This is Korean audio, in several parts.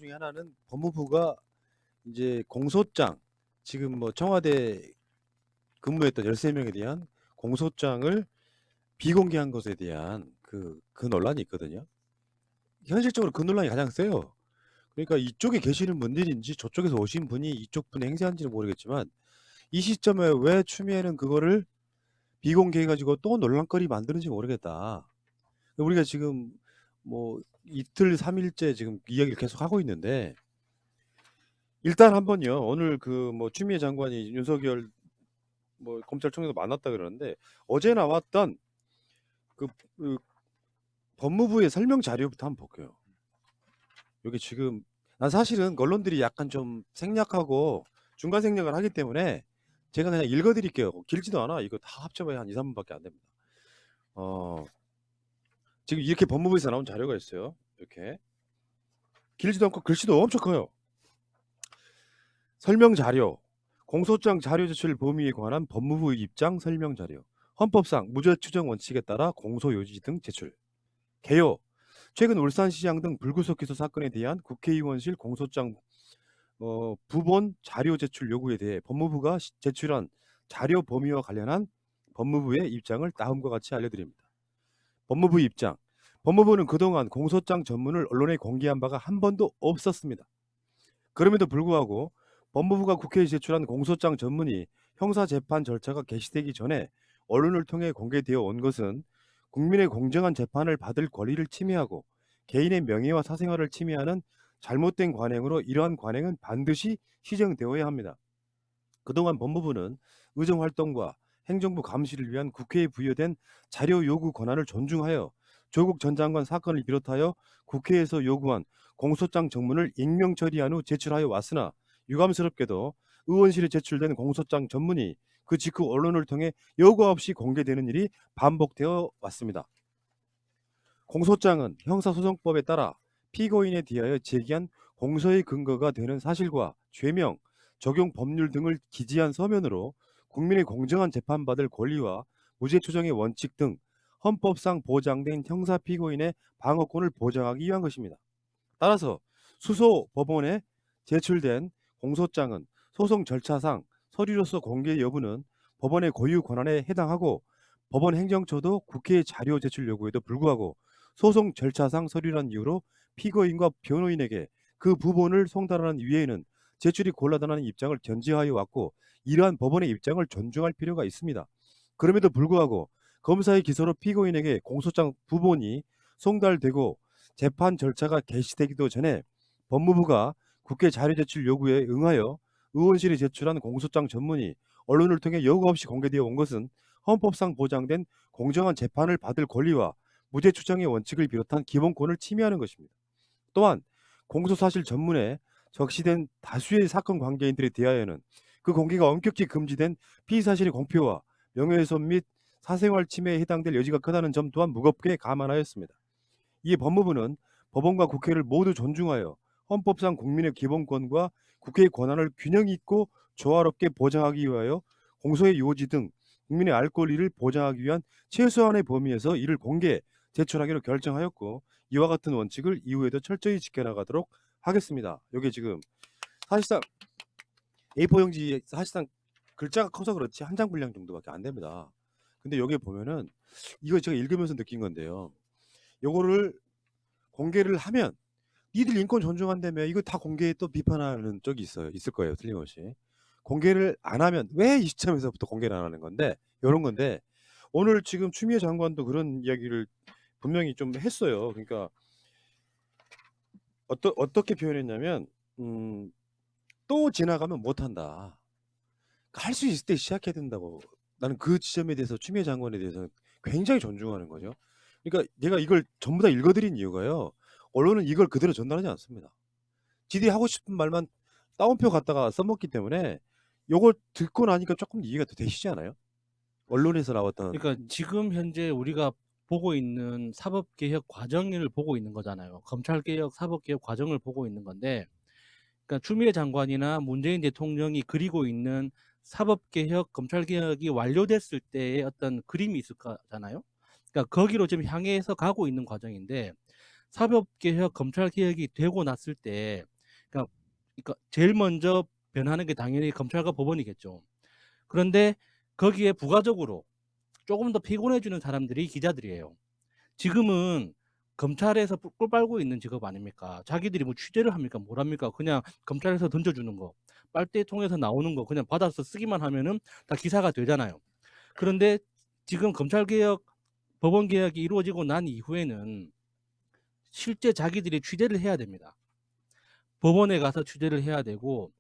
중에 하나는 법무부가 이제 공소장 지금 뭐 청와대 근무했던 13명에 대한 공소장을 비공개한 것에 대한 그 논란이 있거든요. 현실적으로 그 논란이 가장 세요. 그러니까 이쪽에 계시는 분들인지 저쪽에서 오신 분이 이쪽 분이 행세한지는 모르겠지만 이 시점에 왜 추미애는 그거를 비공개해 가지고 또 논란거리 만드는지 모르겠다. 우리가 지금 뭐 이틀 3일째 지금 이야기를 계속 하고 있는데 일단 한번요. 오늘 그 뭐 추미애 장관이 윤석열 뭐 검찰총장도 만났다 그러는데 어제 나왔던 그 법무부의 설명 자료부터 한번 볼게요. 여기 지금 난 사실은 언론들이 약간 좀 생략하고 중간 생략을 하기 때문에 제가 그냥 읽어 드릴게요. 길지도 않아. 이거 다 합쳐봐야 한 2-3분밖에 안 됩니다. 지금 이렇게 법무부에서 나온 자료가 있어요. 이렇게. 길지도 않고 글씨도 엄청 커요. 설명 자료. 공소장 자료 제출 범위에 관한 법무부의 입장 설명 자료. 헌법상 무죄 추정 원칙에 따라 공소 요지 등 제출. 개요. 최근 울산시장 등 불구속 기소 사건에 대한 국회의원실 공소장 부본 자료 제출 요구에 대해 법무부가 제출한 자료 범위와 관련한 법무부의 입장을 다음과 같이 알려드립니다. 법무부 입장. 법무부는 그동안 공소장 전문을 언론에 공개한 바가 한 번도 없었습니다. 그럼에도 불구하고 법무부가 국회에 제출한 공소장 전문이 형사재판 절차가 개시되기 전에 언론을 통해 공개되어 온 것은 국민의 공정한 재판을 받을 권리를 침해하고 개인의 명예와 사생활을 침해하는 잘못된 관행으로 이러한 관행은 반드시 시정되어야 합니다. 그동안 법무부는 의정활동과 행정부 감시를 위한 국회에 부여된 자료 요구 권한을 존중하여 조국 전 장관 사건을 비롯하여 국회에서 요구한 공소장 전문을 익명 처리한 후 제출하여 왔으나 유감스럽게도 의원실에 제출된 공소장 전문이 그 직후 언론을 통해 여과 없이 공개되는 일이 반복되어 왔습니다. 공소장은 형사소송법에 따라 피고인에 대하여 제기한 공소의 근거가 되는 사실과 죄명, 적용 법률 등을 기재한 서면으로 국민의 공정한 재판받을 권리와 무죄 추정의 원칙 등 헌법상 보장된 형사 피고인의 방어권을 보장하기 위한 것입니다. 따라서 수소 법원에 제출된 공소장은 소송 절차상 서류로서 공개 여부는 법원의 고유 권한에 해당하고 법원 행정처도 국회의 자료 제출 요구에도 불구하고 소송 절차상 서류란 이유로 피고인과 변호인에게 그 부분을 송달하는 이외에는 제출이 곤란하다는 입장을 견지하여 왔고 이러한 법원의 입장을 존중할 필요가 있습니다. 그럼에도 불구하고 검사의 기소로 피고인에게 공소장 부본이 송달되고 재판 절차가 개시되기도 전에 법무부가 국회 자료 제출 요구에 응하여 의원실이 제출한 공소장 전문이 언론을 통해 여과 없이 공개되어 온 것은 헌법상 보장된 공정한 재판을 받을 권리와 무죄 추정의 원칙을 비롯한 기본권을 침해하는 것입니다. 또한 공소사실 전문에 적시된 다수의 사건 관계인들에 대하여는 그 공개가 엄격히 금지된 피의사실의 공표와 명예훼손 및 사생활 침해에 해당될 여지가 크다는 점 또한 무겁게 감안하였습니다. 이에 법무부는 법원과 국회를 모두 존중하여 헌법상 국민의 기본권과 국회의 권한을 균형 있고 조화롭게 보장하기 위하여 공소의 요지 등 국민의 알 권리를 보장하기 위한 최소한의 범위에서 이를 공개 제출하기로 결정하였고 이와 같은 원칙을 이후에도 철저히 지켜나가도록 하겠습니다. 여기 지금 사실상 A4 용지 사실상 글자가 커서 그렇지 한 장 분량 정도밖에 안 됩니다. 근데 여기 보면은 이거 제가 읽으면서 느낀 건데요. 요거를 공개를 하면 니들 인권 존중한다며 이거 다 공개해 또 비판하는 쪽이 있을 거예요. 틀림없이. 공개를 안 하면 왜 이 시점에서부터 공개를 안 하는 건데 요런 건데 오늘 지금 추미애 장관도 그런 이야기를 분명히 좀 했어요. 그러니까 어떻게 표현했냐면 또 지나가면 못한다. 할 수 있을 때 시작해야 된다고. 나는 그 지점에 대해서 추미애 장관에 대해서 굉장히 존중하는 거죠. 그러니까 내가 이걸 전부 다 읽어드린 이유가요. 언론은 이걸 그대로 전달하지 않습니다. 지들이 하고 싶은 말만 따옴표 갖다가 써먹기 때문에 요걸 듣고 나니까 조금 이해가 더 되시지 않아요? 언론에서 나왔던 그러니까 지금 현재 우리가 보고 있는 사법개혁 과정을 보고 있는 거잖아요. 검찰개혁, 사법개혁 과정을 보고 있는 건데, 그러니까 추미애 장관이나 문재인 대통령이 그리고 있는 사법개혁, 검찰개혁이 완료됐을 때의 어떤 그림이 있을 거잖아요. 그러니까 거기로 지금 향해서 가고 있는 과정인데, 사법개혁, 검찰개혁이 되고 났을 때 그러니까 제일 먼저 변하는 게 당연히 검찰과 법원이겠죠. 그런데 거기에 부가적으로 조금 더 피곤해주는 사람들이 기자들이에요. 지금은 검찰에서 꿀 빨고 있는 직업 아닙니까? 자기들이 뭐 취재를 합니까? 뭘 합니까? 그냥 검찰에서 던져주는 거, 빨대통에서 나오는 거 그냥 받아서 쓰기만 하면은 다 기사가 되잖아요. 그런데 지금 검찰개혁, 법원개혁이 이루어지고 난 이후에는 실제 자기들이 취재를 해야 됩니다. 법원에 가서 취재를 해야 되고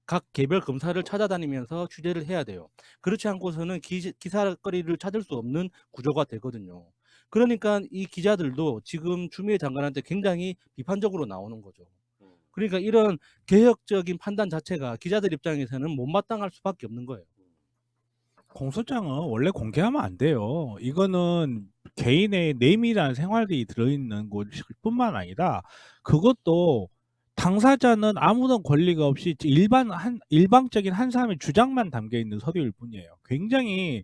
각 개별 검사를 찾아다니면서 취재를 해야 돼요. 그렇지 않고서는 기사거리를 찾을 수 없는 구조가 되거든요. 그러니까 이 기자들도 지금 추미애 장관한테 굉장히 비판적으로 나오는 거죠. 그러니까 이런 개혁적인 판단 자체가 기자들 입장에서는 못마땅할 수밖에 없는 거예요. 공소장은 원래 공개하면 안 돼요. 이거는 개인의 내밀한 생활이 들어있는 곳일 뿐만 아니라 그것도 당사자는 아무런 권리가 없이 일방적인 한 사람의 주장만 담겨 있는 서류일 뿐이에요. 굉장히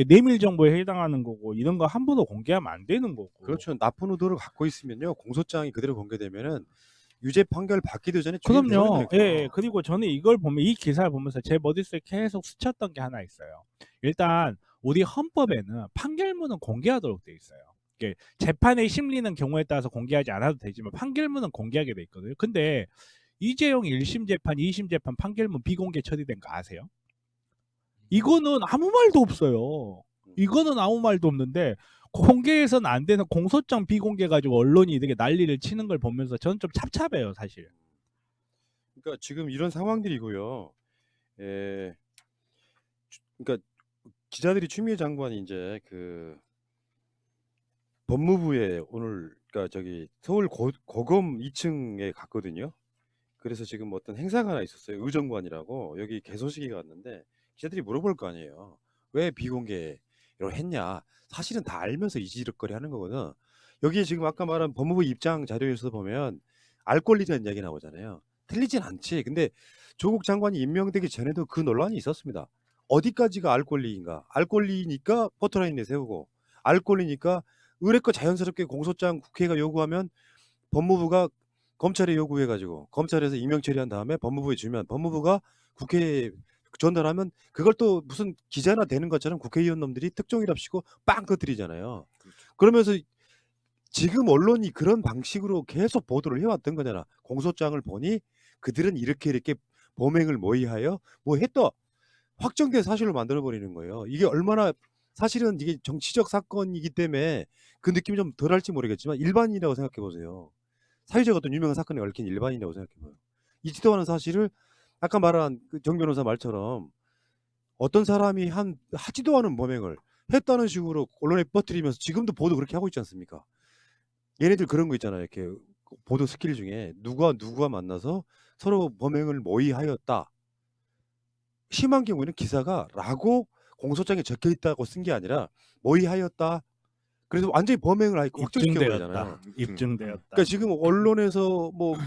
내밀 정보에 해당하는 거고 이런 거 함부로 공개하면 안 되는 거고. 그렇죠. 나쁜 의도를 갖고 있으면요, 공소장이 그대로 공개되면은 유죄 판결 받기도 전에 주의를 그럼요. 해버린다니까. 예, 그리고 저는 이걸 보면 이 기사를 보면서 제 머릿속에 계속 스쳤던 게 하나 있어요. 일단 우리 헌법에는 판결문은 공개하도록 돼 있어요. 이게 재판의 심리는 경우에 따라서 공개하지 않아도 되지만 판결문은 공개하게 돼 있거든요. 근데 이재용 1심 재판, 2심 재판 판결문 비공개 처리된 거 아세요? 이거는 아무 말도 없어요. 이거는 아무 말도 없는데 공개해서는 안 되는 공소장 비공개 가지고 언론이 이렇게 난리를 치는 걸 보면서 저는 좀 찹찹해요, 사실. 그러니까 지금 이런 상황들이고요. 그러니까 기자들이 추미애 장관이 이제 그 법무부에 오늘 그러니까 저기 서울 고검 2층에 갔거든요. 그래서 지금 어떤 행사가 하나 있었어요. 의정관이라고 여기 개소식이 갔는데 기자들이 물어볼 거 아니에요. 왜 비공개로 했냐? 사실은 다 알면서 이지럭거리 하는 거거든. 여기에 지금 아까 말한 법무부 입장 자료에서 보면 알 권리라는 이야기 나오잖아요. 틀리진 않지. 근데 조국 장관이 임명되기 전에도 그 논란이 있었습니다. 어디까지가 알 권리인가? 알 권리니까 포토라인 내세우고 알 권리니까 의뢰껏 자연스럽게 공소장 국회가 요구하면 법무부가 검찰에 요구해가지고 검찰에서 임명 처리한 다음에 법무부에 주면 법무부가 국회에 전달하면 그걸 또 무슨 기자나 되는 것처럼 국회의원 놈들이 특종이랍시고 빵 터뜨리잖아요. 그러면서 지금 언론이 그런 방식으로 계속 보도를 해왔던 거잖아. 공소장을 보니 그들은 이렇게 범행을 모의하여 뭐 했다. 확정된 사실로 만들어버리는 거예요. 이게 얼마나 사실은 이게 정치적 사건이기 때문에 그 느낌이 좀 덜할지 모르겠지만 일반인이라고 생각해 보세요. 사회적 어떤 유명한 사건에 얽힌 일반인이라고 생각해 봐요. 있지도 않은 사실을 아까 말한 그정 변호사 말처럼 어떤 사람이 하지도 않은 범행을 했다는 식으로 언론에 퍼뜨리면서 지금도 보도 그렇게 하고 있지 않습니까? 얘네들 그런 거 있잖아요. 이렇게 보도 스킬 중에 누가 만나서 서로 범행을 모의하였다. 심한 경우에는 기사가 라고 공소장에 적혀 있다고 쓴 게 아니라 모의하였다. 그래서 완전히 범행을 아예 확정시켜 버리잖아요. 입증되었다. 그러니까 지금 언론에서 뭐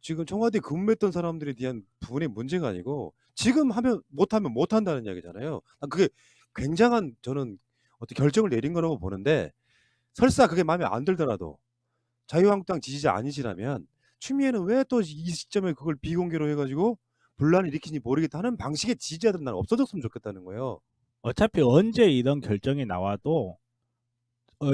지금 청와대 근무했던 사람들에 대한 부분의 문제가 아니고 지금 하면 못하면 못한다는 이야기잖아요. 그게 굉장한 저는 어떤 결정을 내린 거라고 보는데 설사 그게 마음에 안 들더라도 자유한국당 지지자 아니시라면 추미애는 왜 또 이 시점에 그걸 비공개로 해가지고 분란을 일으키는지 모르겠다 하는 방식의 지지자들은 나는 없어졌으면 좋겠다는 거예요. 어차피 언제 이런 결정이 나와도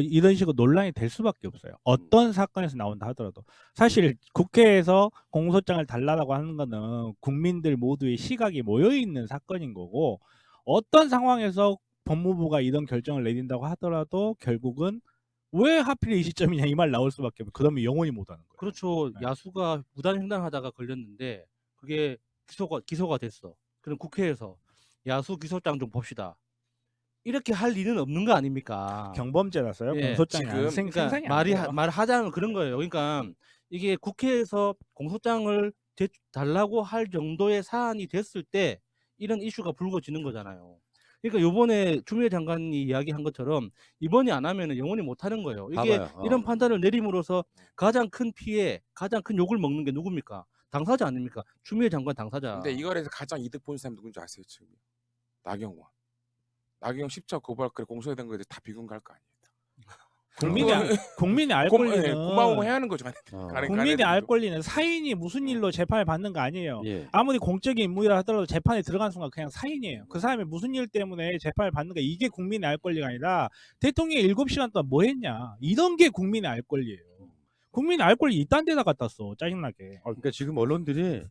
이런 식으로 논란이 될 수밖에 없어요. 어떤 사건에서 나온다 하더라도. 사실 국회에서 공소장을 달라고 하는 거는 국민들 모두의 시각이 모여있는 사건인 거고 어떤 상황에서 법무부가 이런 결정을 내린다고 하더라도 결국은 왜 하필 이 시점이냐 이 말 나올 수밖에 없어요. 그러면 영원히 못하는 거예요. 그렇죠. 네. 야수가 무단횡단하다가 걸렸는데 그게 기소가 됐어. 그럼 국회에서 야수 기소장 좀 봅시다. 이렇게 할 일은 없는 거 아닙니까? 경범죄라서요. 예, 공소장이 그러니까 생산이 안 돼요. 말하자면 그런 거예요. 그러니까 이게 국회에서 공소장을 달라고 할 정도의 사안이 됐을 때 이런 이슈가 불거지는 거잖아요. 그러니까 요번에 추미애 장관이 이야기한 것처럼 이번이 안 하면은 영원히 못 하는 거예요. 이게 봐봐요. 이런 판단을 내림으로써 가장 큰 피해, 가장 큰 욕을 먹는 게 누굽니까? 당사자 아닙니까? 추미애 장관 당사자. 근데 이거에서 가장 이득 본 사람이 누군지 아세요? 지금 나경원. 나경원 10차 고발 그래 공소된 거에 다 비공개할 거 아니에요. 국민이 알 예, 권리는 고마워해야 하는 거죠. 어. 국민이 알 권리는 사인이 무슨 일로 재판을 받는 거 아니에요. 예. 아무리 공적인 인물이라 하더라도 재판에 들어간 순간 그냥 사인이에요. 그 사람이 무슨 일 때문에 재판을 받는 거 이게 국민이 알 권리가 아니라 대통령이 7시간 동안 뭐 했냐. 이런 게 국민이 알 권리예요. 국민이 알 권리 이딴 데다 갖다 써. 짜증나게. 그러니까 지금 언론들이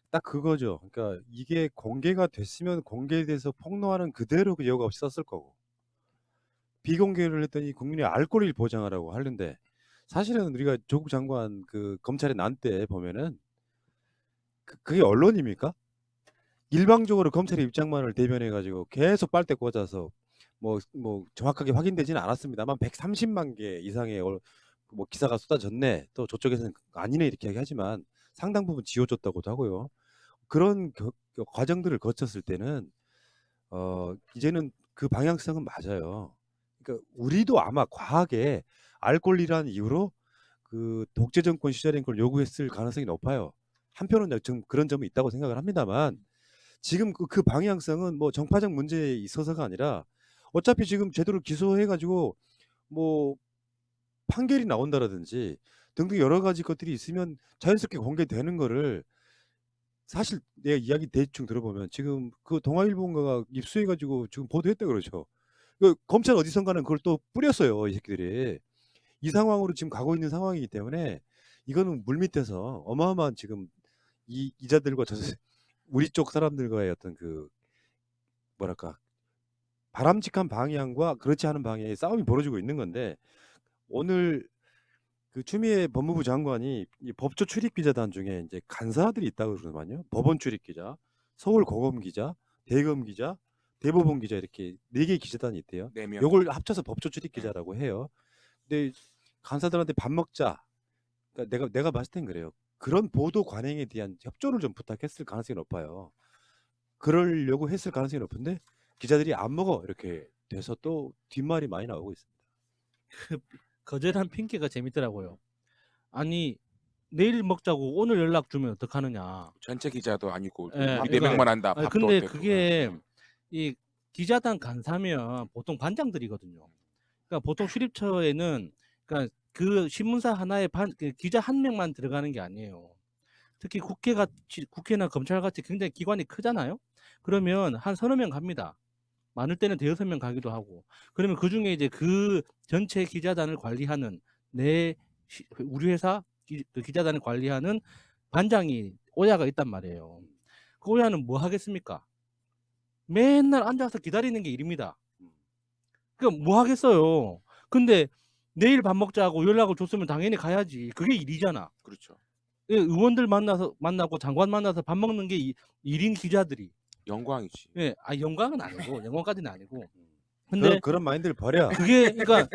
딱 그거죠. 그러니까 이게 공개가 됐으면 공개돼서 폭로하는 그대로 그 여과 없이 썼을 거고, 비공개를 했더니 국민의 알 권리를 보장하라고 하는데, 사실은 우리가 조국 장관 그 검찰에 난 때 보면은 그게 언론입니까? 일방적으로 검찰의 입장만을 대변해 가지고 계속 빨대 꽂아서 뭐 정확하게 확인되지는 않았습니다만 130만 개 이상의 뭐 기사가 쏟아졌네, 또 저쪽에서는 아니네 이렇게 얘기하지만 상당 부분 지워졌다고도 하고요. 그런 과정들을 거쳤을 때는 이제는 그 방향성은 맞아요. 그러니까 우리도 아마 과하게 알 권리라는 이유로 그 독재 정권 시절엔 그걸 요구했을 가능성이 높아요. 한편으로는 좀 그런 점이 있다고 생각을 합니다만, 지금 그 방향성은 뭐 정파적 문제에 있어서가 아니라 어차피 지금 제대로 기소해가지고 뭐 판결이 나온다라든지 등등 여러 가지 것들이 있으면 자연스럽게 공개되는 거를, 사실 내가 이야기 대충 들어보면 지금 그 동아일보가 입수해가지고 지금 보도했다 그러죠. 그 검찰 어디선가는 그걸 또 뿌렸어요, 이 새끼들이. 이 상황으로 지금 가고 있는 상황이기 때문에 이거는 물밑에서 어마어마한 지금 이 이자들과 우리 쪽 사람들과의 어떤 그 뭐랄까 바람직한 방향과 그렇지 않은 방향의 싸움이 벌어지고 있는 건데, 오늘 그 추미애 법무부 장관이 이 법조 출입 기자단 중에 이제 간사들이 있다고 그러더만요. 법원 출입 기자, 서울 고검 기자, 대검 기자, 대법원 기자 이렇게 4개 기자단이 있대요. 4명. 요걸 합쳐서 법조 출입 기자라고 해요. 근데 간사들한테 밥 먹자. 그러니까 내가 봤을 땐 그래요. 그런 보도 관행에 대한 협조를 좀 부탁했을 가능성이 높아요. 그러려고 했을 가능성이 높은데 기자들이 안 먹어 이렇게 돼서 또 뒷말이 많이 나오고 있습니다. 거절한 핑계가 재밌더라고요. 아니 내일 먹자고 오늘 연락 주면 어떡하느냐. 전체 기자도 아니고 예, 네 그러니까- 명만 한다. 아니, 밥도 근데 어때고. 그게 이 기자단 간사면 보통 반장들이거든요. 그러니까 보통 출입처에는 그러니까 그 신문사 하나에 그 기자 한 명만 들어가는 게 아니에요. 특히 국회나 검찰같이 굉장히 기관이 크잖아요. 그러면 한 서너 명 갑니다. 많을 때는 대여섯 명 가기도 하고. 그러면 그 중에 이제 그 전체 기자단을 관리하는 우리 회사 그 기자단을 관리하는 반장이 오야가 있단 말이에요. 그 오야는 뭐 하겠습니까? 맨날 앉아서 기다리는 게 일입니다. 그러니까 뭐 하겠어요. 근데 내일 밥 먹자고 연락을 줬으면 당연히 가야지. 그게 일이잖아. 그렇죠. 의원들 만나고 장관 만나서 밥 먹는 게 일인 기자들이. 영광이지. 예, 영광은 아니고 영광까지는 아니고. 근데 그런 마인드를 버려. 그게 그러니까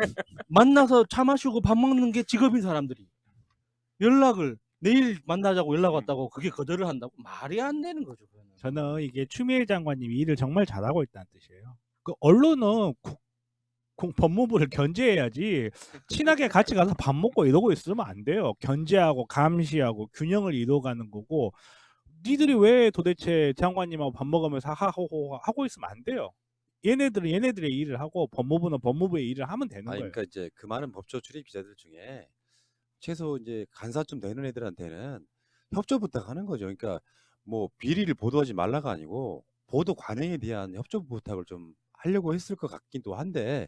만나서 차 마시고 밥 먹는 게 직업인 사람들이 연락을 내일 만나자고 연락 왔다고 그게 거절을 한다고 말이 안 되는 거죠. 그거는. 저는 이게 추미애 장관님이 일을 정말 잘하고 있다는 뜻이에요. 그 언론은 법무부를 견제해야지 친하게 같이 가서 밥 먹고 이러고 있으면 안 돼요. 견제하고 감시하고 균형을 이뤄가는 거고, 니들이 왜 도대체 장관님하고 밥 먹으면서 하고 있으면 안 돼요. 얘네들은 얘네들의 일을 하고 법무부는 법무부의 일을 하면 되는 아니 거예요. 그러니까 이제 그 많은 법조 출입 기자들 중에 최소 이제 간사쯤 되는 애들한테는 협조 부탁하는 거죠. 그러니까 뭐 비리를 보도하지 말라가 아니고 보도 관행에 대한 협조 부탁을 좀 하려고 했을 것 같기도 한데,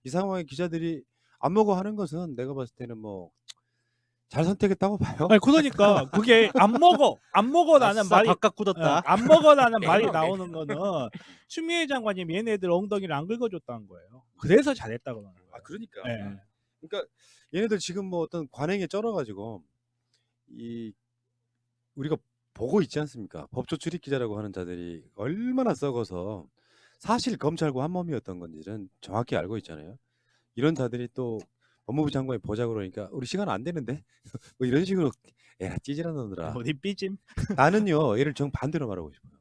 이 상황에 기자들이 안 먹어 하는 것은 내가 봤을 때는 뭐 잘 선택했다고 봐요. 아니 그러니까 그게 안 먹어라는 아싸, 말이 바깥 굳었다. 안 먹어라는 말이 나오는 거는 추미애 장관님 얘네들 엉덩이를 안 긁어줬다는 거예요. 그래서 잘했다 그러는 거예요. 그러니까. 예. 그러니까 얘네들 지금 뭐 어떤 관행에 쩔어가지고 이 우리가 보고 있지 않습니까? 법조 출입 기자라고 하는 자들이 얼마나 썩어서 사실 검찰과 한 몸이었던 건지는 정확히 알고 있잖아요. 이런 자들이 또 법무부 장관이 보자고 그러니까 우리 시간 안 되는데 뭐 이런 식으로 에라 찌질한 놈들아. 어디 삐짐? 나는요 얘를 정반대로 말하고 싶어요.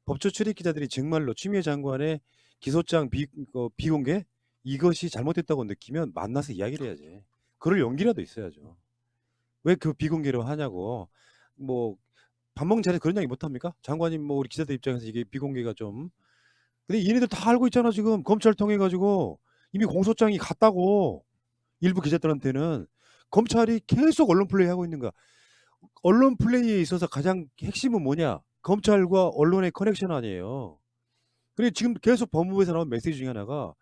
법조 출입 기자들이 정말로 추미애 장관의 기소장 비공개 이것이 잘못됐다고 느끼면 만나서 이야기를 해야지. 그럴 용기라도 있어야죠. 왜 그 비공개로 하냐고. 뭐 밥 먹는 자리에 그런 이야기 못합니까? 장관님 뭐 우리 기자들 입장에서 이게 비공개가 좀. 근데 얘네들 다 알고 있잖아. 지금 검찰 통해 가지고 이미 공소장이 갔다고. 일부 기자들한테는 검찰이 계속 언론 플레이하고 있는 거야. 언론 플레이에 있어서 가장 핵심은 뭐냐? 검찰과 언론의 커넥션 아니에요. 근데 지금 계속 법무부에서 나온 메시지 중에 하나가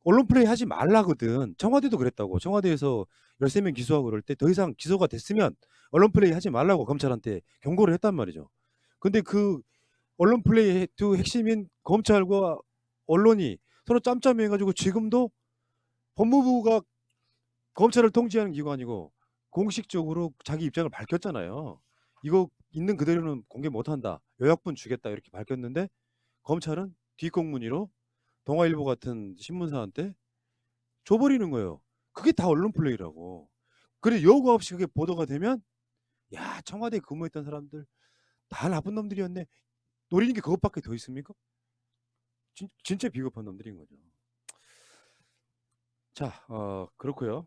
언론 플레이 하지 말라거든. 청와대도 그랬다고. 청와대에서 13명 기소하고 그럴 때 더 이상 기소가 됐으면 언론 플레이 하지 말라고 검찰한테 경고를 했단 말이죠. 근데 그 언론 플레이의 두 핵심인 검찰과 언론이 서로 짬짬이 해가지고 지금도 법무부가 검찰을 통제하는 기관이고 공식적으로 자기 입장을 밝혔잖아요. 이거 있는 그대로는 공개 못한다. 요약분 주겠다 이렇게 밝혔는데 검찰은 뒷공문의로 동아일보 같은 신문사한테 줘버리는 거예요. 그게 다 언론 플레이라고. 그래 여과 없이 그게 보도가 되면 야 청와대에 근무했던 사람들 다 나쁜 놈들이었네. 노리는 게 그것밖에 더 있습니까? 진짜 비겁한 놈들인 거죠. 자, 그렇고요.